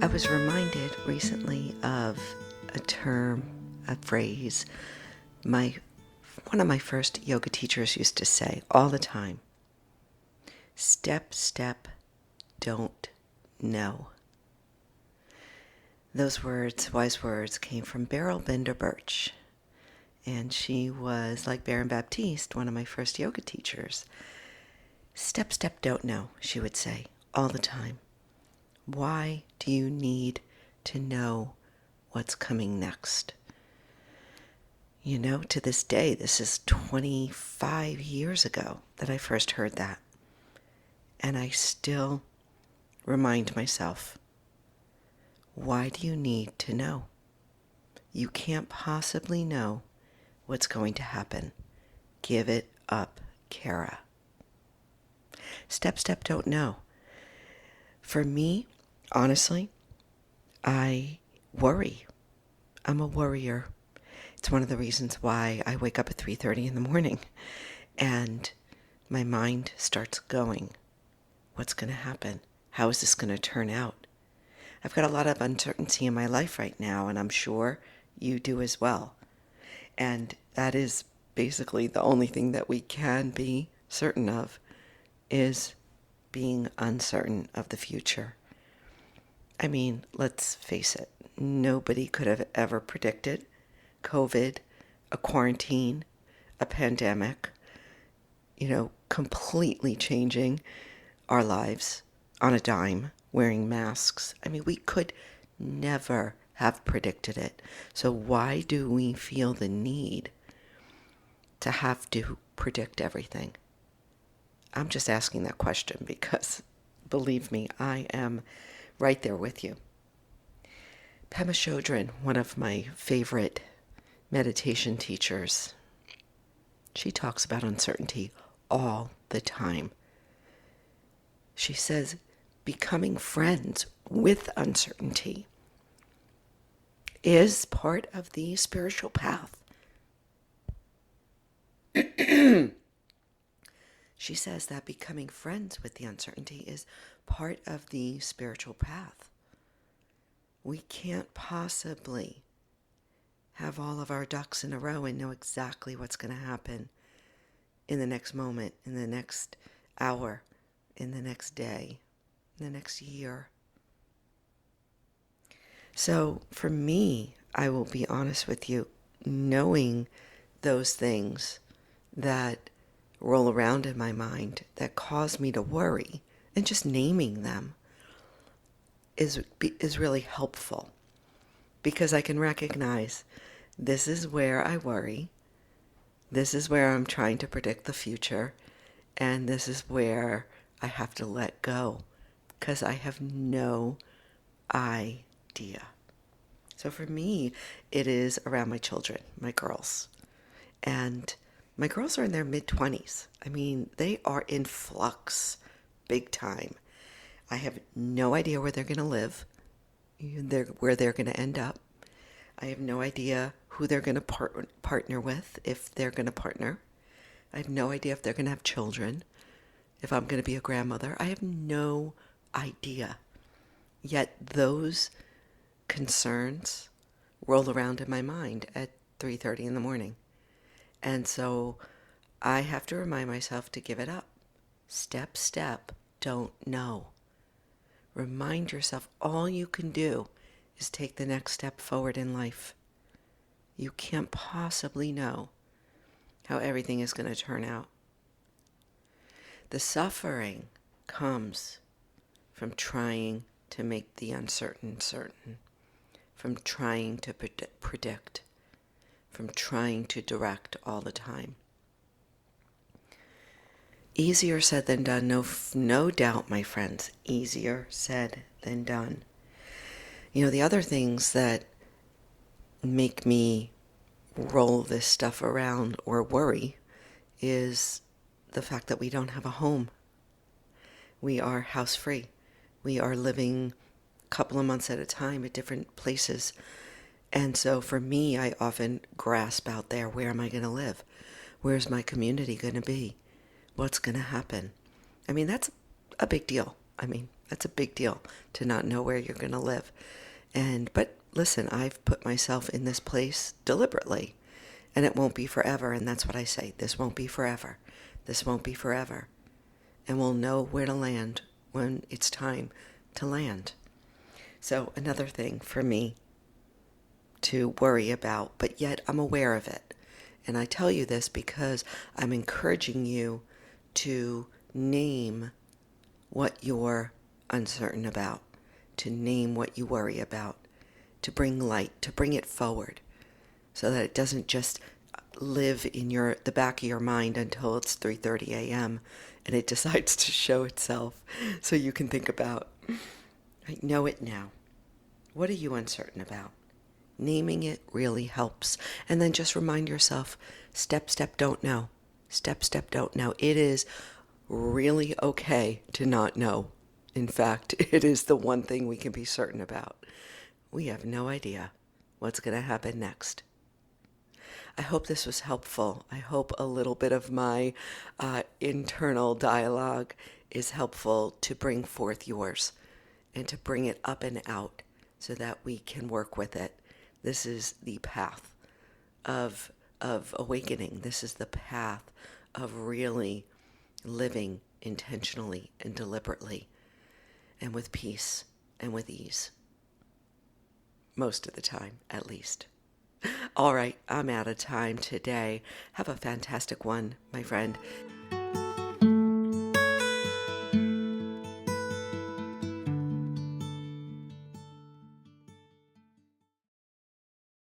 I was reminded recently of a term, a phrase, one of my first yoga teachers used to say all the time. Step, step, don't know. Those words, wise words, came from Beryl Bender Birch. And she was, like Baron Baptiste, one of my first yoga teachers. Step, step, don't know, she would say all the time. Why do you need to know what's coming next? You know, to this day, this is 25 years ago that I first heard that. And I still remind myself, why do you need to know? You can't possibly know what's going to happen. Give it up, Kara. Step, step, don't know. For me, honestly, I worry. I'm a worrier. It's one of the reasons why I wake up at 3:30 in the morning and my mind starts going. What's going to happen? How is this going to turn out? I've got a lot of uncertainty in my life right now, and I'm sure you do as well. And that is basically the only thing that we can be certain of, is being uncertain of the future. I mean, let's face it, nobody could have ever predicted COVID, a quarantine, a pandemic, completely changing our lives on a dime, wearing masks. I mean, we could never have predicted it. So why do we feel the need to have to predict everything? I'm just asking that question because, believe me, I am right there with you. Pema Chodron, one of my favorite meditation teachers, she talks about uncertainty all the time. She says becoming friends with uncertainty is part of the spiritual path. She says that becoming friends with the uncertainty is part of the spiritual path. We can't possibly have all of our ducks in a row and know exactly what's going to happen in the next moment, in the next hour, in the next day, in the next year. So for me, I will be honest with you, knowing those things that roll around in my mind that cause me to worry, and just naming them is really helpful, because I can recognize this is where I worry, this is where I'm trying to predict the future, and this is where I have to let go because I have no idea. So for me, it is around my children, my girls. And my girls are in their mid-20s. I mean, they are in flux big time. I have no idea where they're going to live, where they're going to end up. I have no idea who they're going to partner with, if they're going to partner. I have no idea if they're going to have children, if I'm going to be a grandmother. I have no idea. Yet those concerns roll around in my mind at 3:30 in the morning. And so I have to remind myself to give it up. Step, step, don't know. Remind yourself all you can do is take the next step forward in life. You can't possibly know how everything is going to turn out. The suffering comes from trying to make the uncertain certain, from trying to predict, from trying to direct all the time. Easier said than done, no doubt, my friends. Easier said than done. The other things that make me roll this stuff around or worry is the fact that we don't have a home. We are house free. We are living a couple of months at a time at different places. And so for me, I often grasp out there, where am I going to live? Where's my community going to be? What's going to happen? I mean, that's a big deal. I mean, That's a big deal to not know where you're going to live. But listen, I've put myself in this place deliberately, and it won't be forever. And that's what I say. This won't be forever. This won't be forever. And we'll know where to land when it's time to land. So another thing for me to worry about, but yet I'm aware of it. And I tell you this because I'm encouraging you to name what you're uncertain about, to name what you worry about, to bring light, to bring it forward, so that it doesn't just live in the back of your mind until it's 3:30 a.m. and it decides to show itself. So you can think about, I know it now. What are you uncertain about? Naming it really helps. And then just remind yourself, step, don't know. Step, don't know. It is really okay to not know. In fact, it is the one thing we can be certain about. We have no idea what's going to happen next. I hope this was helpful. I hope a little bit of my internal dialogue is helpful to bring forth yours and to bring it up and out so that we can work with it. This is the path of awakening. This is the path of really living intentionally and deliberately and with peace and with ease. Most of the time, at least. All right, I'm out of time today. Have a fantastic one, my friend.